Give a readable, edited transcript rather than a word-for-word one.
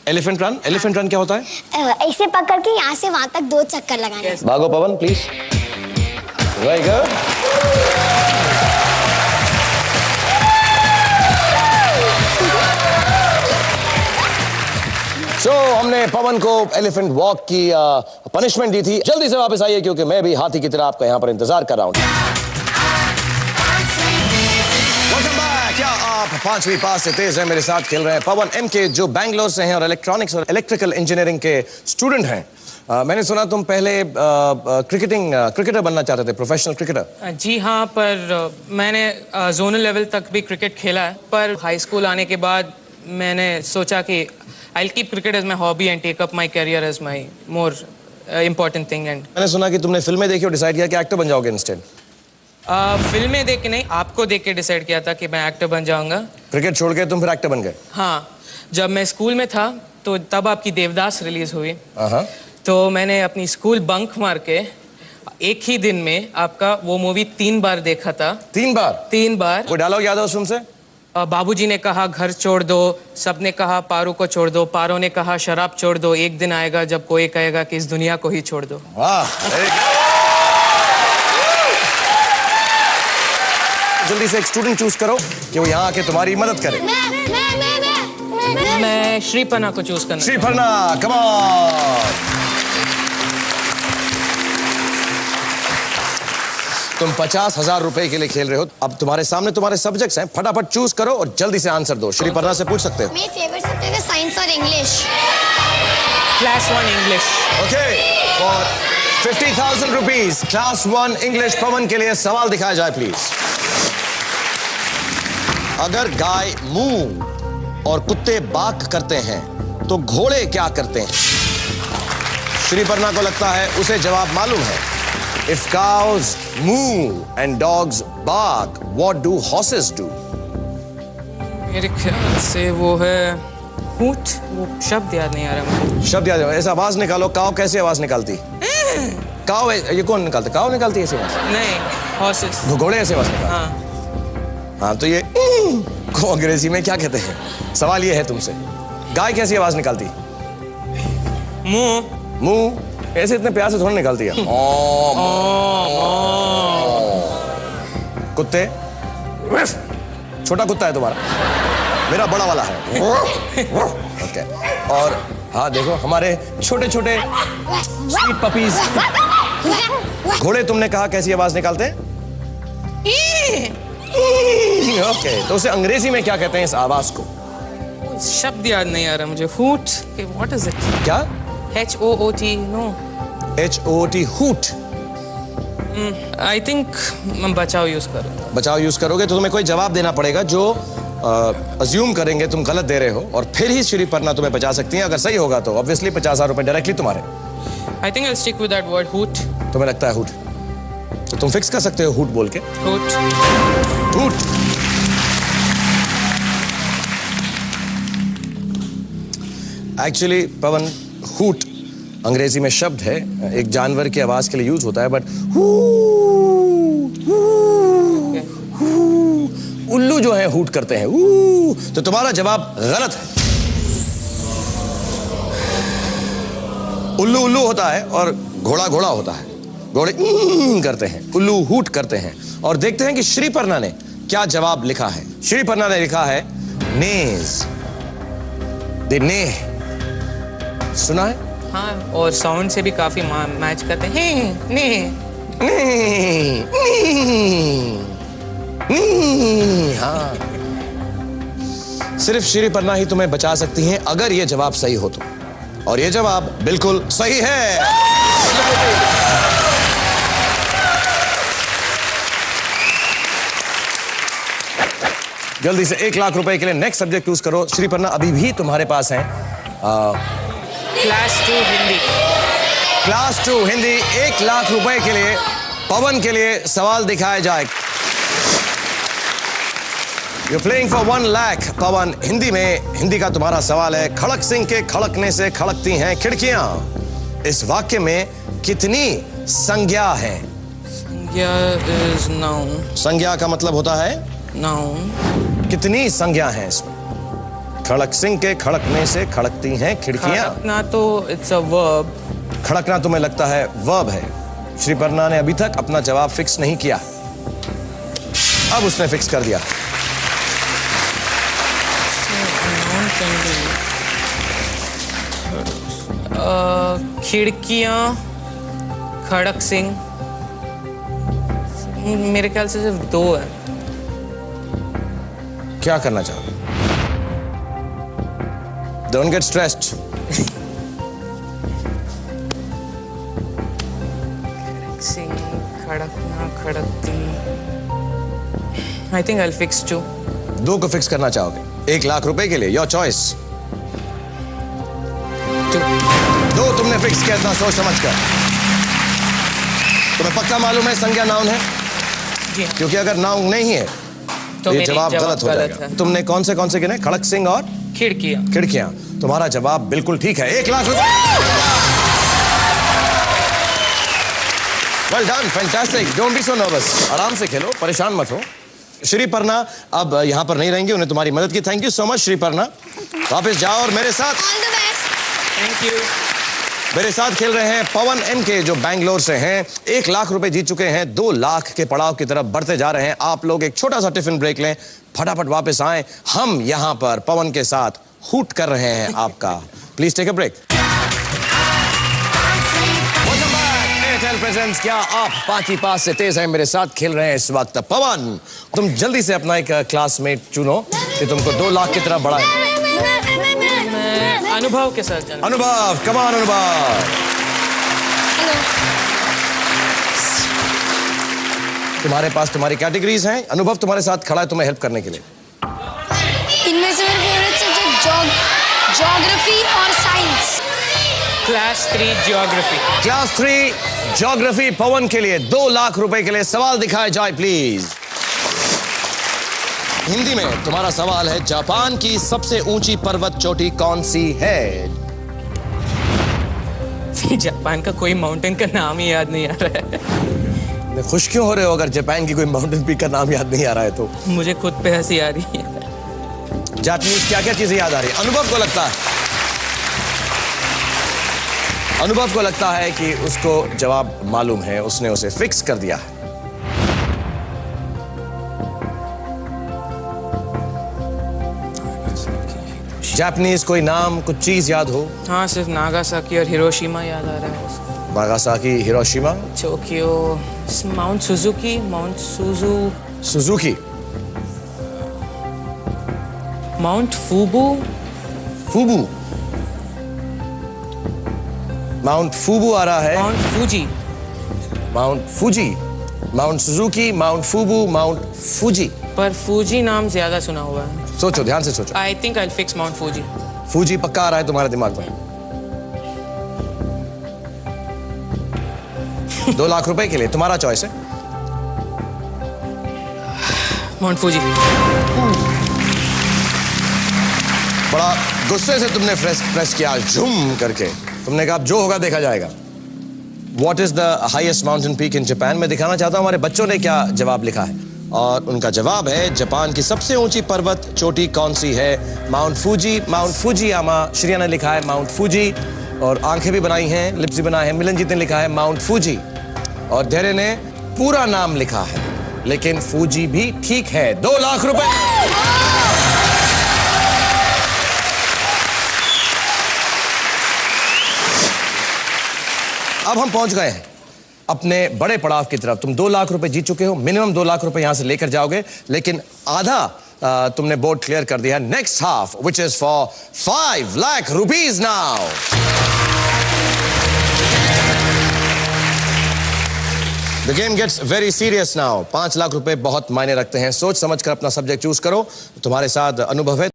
Elephant run? Elephant run क्या होता है? ऐसे पकड़ के यहाँ से वहां तक 2 चक्कर लगाने। भागो पवन प्लीज। Very good. हमने पवन को एलिफेंट वॉक की पनिशमेंट दी थी। जल्दी से वापस आइए क्योंकि मैं भी हाथी की तरह आपका यहाँ पर इंतजार कर रहा हूँ। Welcome back. क्या आप 5वीं पास से तेज हैं? मेरे साथ खेल रहे हैं पवन MK जो बैंगलोर से हैं और इलेक्ट्रॉनिक्स और इलेक्ट्रिकल इंजीनियरिंग के स्टूडेंट हैं। मैंने सुना तुम पहले क्रिकेटर बनना चाहते थे, प्रोफेशनल क्रिकेटर। जी हाँ, पर मैंने जोनल लेवल तक भी क्रिकेट खेला है, पर हाई स्कूल आने के बाद मैंने सोचा कि I'll keep cricket as my hobby and take up my career as my more important thing. And मैंने सुना कि तुमने फिल्में देखी और डिसाइड किया कि एक्टर बन जाओगे इंस्टेड। फिल्में देख के नहीं, आपको देख के डिसाइड किया था कि मैं एक्टर बन जाऊंगा। क्रिकेट छोड़ के तुम फिर एक्टर बन गए? हाँ, जब मैं स्कूल में था तो तब आपकी देवदास रिलीज हुई। तो मैंने अपनी स्कूल बंक मार के एक ही दिन में आपका वो मूवी 3 बार देखा था। 3 बार? 3 बार। कोई डायलॉग याद है उस फिल्म से? बाबूजी ने कहा घर छोड़ दो, सबने कहा पारू को छोड़ दो, पारो ने कहा शराब छोड़ दो, एक दिन आएगा जब कोई कहेगा कि इस दुनिया को ही छोड़ दो। वाह। जल्दी से एक स्टूडेंट चूज करो कि वो यहाँ आके तुम्हारी मदद करे। मैं श्रीपन्ना को चूज करना। श्रीपन्ना, कम ऑन। तुम 50,000 रुपए के लिए खेल रहे हो। अब तुम्हारे सामने तुम्हारे सब्जेक्ट्स हैं, फटाफट चूज करो और जल्दी से आंसर दो। श्रीपन्ना से पूछ सकते हो। मेरे फेवरेट सब्जेक्ट है साइंस और English. Class 1 English. Okay, for 50,000 rupees class 1 English Pavan के लिए सवाल दिखाया जाए प्लीज। अगर गाय मूव और कुत्ते बाक करते हैं तो घोड़े क्या करते हैं? श्रीपन्ना को लगता है उसे जवाब मालूम है। If cows move and dogs bark, what do horses do? मेरे ख्याल से वो है हूट। वो शब्द याद नहीं आ रहा मुझे। शब्द याद है? ऐसा आवाज निकालो। काव कैसे आवाज निकालती? काव ये कौन निकालता? काव निकालती है ऐसे आवाज? नहीं, हॉर्सेस। घोड़े ऐसे आवाज निकालते? हाँ। हाँ, तो ये को अंग्रेजी में क्या कहते हैं? सवाल ये है तुमसे, गाय कैसी आवाज निकालती? मुंह। मुंह ऐसे इतने प्यार से थोड़ा निकालती है। कुत्ते? छोटा कुत्ता है तुम्हारा, मेरा बड़ा वाला है। ओके। और हाँ देखो हमारे छोटे छोटे स्वीट पपीज। घोड़े तुमने कहा कैसी आवाज निकालते हैं? ओके, तो उसे अंग्रेजी में क्या कहते हैं इस आवाज को? शब्द याद नहीं आ रहा मुझे। हूट। What is it? क्या? HOOT? No. HOOT, hoot. I think मैं बचाओ यूज करूंगा। बचाओ यूज करोगे तो तुम्हें कोई जवाब देना पड़ेगा जो अज्यूम करेंगे तुम गलत दे रहे हो, और फिर ही श्रीपन्ना तुम्हें बचा सकती हैं। अगर सही होगा तो ऑब्वियसली 50,000 रुपए डायरेक्टली तुम्हारे। आई think I stick with that word hoot. तुम्हें लगता है हूट? तो तुम फिक्स कर सकते हो हूट बोल के। हूट। हूट। एक्चुअली पवन, हूट अंग्रेजी में शब्द है, एक जानवर की आवाज के लिए यूज होता है, बट उल्लू जो है हूट करते हैं। तो तुम्हारा जवाब गलत है। उल्लू उल्लू होता है और घोड़ा घोड़ा होता है। घोड़े करते हैं, उल्लू हूट करते हैं। और देखते हैं कि श्रीपन्ना ने क्या जवाब लिखा है। श्रीपन्ना ने लिखा है नेज। ने सुना है? हाँ, और साउंड से भी काफी मैच करते हैं। हाँ, सिर्फ श्रीपन्ना ही तुम्हें बचा सकती हैं अगर ये जवाब सही हो तो, और ये जवाब बिल्कुल सही है। जल्दी से 1 लाख रुपए के लिए नेक्स्ट सब्जेक्ट चूज करो। श्रीपन्ना अभी भी तुम्हारे पास है क्लास 2 हिंदी। क्लास 2 हिंदी 1 लाख रुपए के लिए पवन के लिए सवाल दिखाया जाए। You're playing for 1 lakh. पवन, हिंदी में हिंदी का तुम्हारा सवाल है। खड़क सिंह के खड़कने से खड़कती हैं खिड़कियां। इस वाक्य में कितनी संज्ञा है? संज्ञा इज नाउन। संज्ञा का मतलब होता है नाउन। कितनी संज्ञा है इसमें? खड़क सिंह के खड़कने से खड़कती हैं खिड़कियां। खड़कना तो इट्स अ वर्ब। खड़कना तुम्हें लगता है वर्ब है। श्रीपर्णा ने अभी तक अपना जवाब फिक्स नहीं किया, अब उसने फिक्स कर दिया। खिड़कियां, खड़क सिंह, मेरे ख्याल से सिर्फ 2 है। क्या करना चाहोगे? Don't get stressed. Singh, खड़कना, खड़कती। I think I'll fix 2. 2 को फिक्स करना चाहोगे 1 लाख रुपए के लिए? Your choice. 2 तुमने फिक्स किया, इतना सोच समझ कर। तुम्हें पक्का मालूम है संज्ञा नाउन है? जी हाँ। क्योंकि अगर नाउन नहीं है तो ये जवाब गलत हो जाएगा। तुमने कौन से गिने? खड़क सिंह और खिड़कियां। खिड़कियां। तुम्हारा जवाब बिल्कुल ठीक है। 1 लाख रुपए। Well done, fantastic. Don't be so nervous. आराम से खेलो, परेशान मत हो। श्रीपर्णा अब यहां पर नहीं रहेंगी, उन्हें तुम्हारी मदद की। Thank you so much Shriparna. वापस जाओ और मेरे साथ all the best. Thank you. मेरे साथ खेल रहे हैं पवन एम के, जो बैंगलोर से हैं। 1 लाख रुपए जीत चुके हैं, 2 लाख के पड़ाव की तरफ बढ़ते जा रहे हैं। आप लोग एक छोटा सा टिफिन ब्रेक लें, फटाफट वापस आएं। हम यहां पर पवन के साथ हूट कर रहे हैं आपका। Please take a break. Airtel presents, क्या आप पांची पास से तेज हैं? मेरे साथ खेल रहे हैं इस वक्त पवन। तुम जल्दी से अपना एक क्लासमेट चुनो कि तुमको 2 लाख की तरफ बढ़ाए। अनुभव के साथ जाना। अनुभव, कमान अनुभव। हेलो। तुम्हारे पास तुम्हारी कैटेगरीज हैं। अनुभव तुम्हारे साथ खड़ा है तुम्हें हेल्प करने के लिए। इनमें से मेरे फेवरेट सब्जेक्ट ज्योग्राफी और science. Class 3 geography. Class 3 geography Pavan के लिए 2 लाख रुपए के लिए सवाल दिखाए जाए प्लीज। हिंदी में तुम्हारा सवाल है, जापान की सबसे ऊंची पर्वत चोटी कौन सी है? जापान का कोई माउंटेन का नाम ही याद नहीं आ रहा है। खुश क्यों हो रहे हो अगर जापान की कोई माउंटेन पीक का नाम याद नहीं आ रहा है तो? मुझे खुद पे हंसी आ रही है। जापानीज क्या क्या चीजें याद आ रही है? अनुभव को लगता है, अनुभव को लगता है कि उसको जवाब मालूम है, उसने उसे फिक्स कर दिया है। जापानीज कोई नाम, कुछ चीज याद हो? हाँ, सिर्फ नागासाकी और हिरोशिमा याद आ रहा है। Nagasaki, Hiroshima, Tokyo, mount Suzuki, mount Suzuki, mount Fubu, Fubu, mount Fubu आ रहा है। Mount Fuji, mount Fuji, mount Suzuki, mount Fubu, mount Fuji. पर फूजी नाम ज्यादा सुना हुआ है। सोचो, ध्यान से सोचो। I think I will fix mount Fuji. Fuji पक्का आ रहा है तुम्हारे दिमाग में? 2 लाख रुपए के लिए तुम्हारा चॉइस है। Mount Fuji. बड़ा गुस्से से तुमने प्रेस किया, झूम करके। तुमने कहा जो होगा देखा जाएगा। What is the highest mountain peak in Japan? मैं दिखाना चाहता हूं हमारे बच्चों ने क्या जवाब लिखा है। और उनका जवाब है, जापान की सबसे ऊंची पर्वत चोटी कौन सी है? Mount Fuji, mount Fujiyama. Shriya ने लिखा है माउंट फूजी, और आंखें भी बनाई हैं, लिप्स भी बनाए हैं। मिलनजीत ने लिखा है माउंट फूजी, और धैर्य ने पूरा नाम लिखा है, लेकिन फूजी भी ठीक है। 2 लाख रुपए। अब हम पहुंच गए हैं अपने बड़े पड़ाव की तरफ। तुम 2 लाख रुपए जीत चुके हो, मिनिमम 2 लाख रुपए यहां से लेकर जाओगे, लेकिन आधा तुमने बोर्ड क्लियर कर दिया। Next half which is for 5 lakh rupees now. The game gets very serious now. 5 lakh रुपए बहुत मायने रखते हैं। सोच समझ कर अपना सब्जेक्ट चूज करो। तुम्हारे साथ अनुभव है।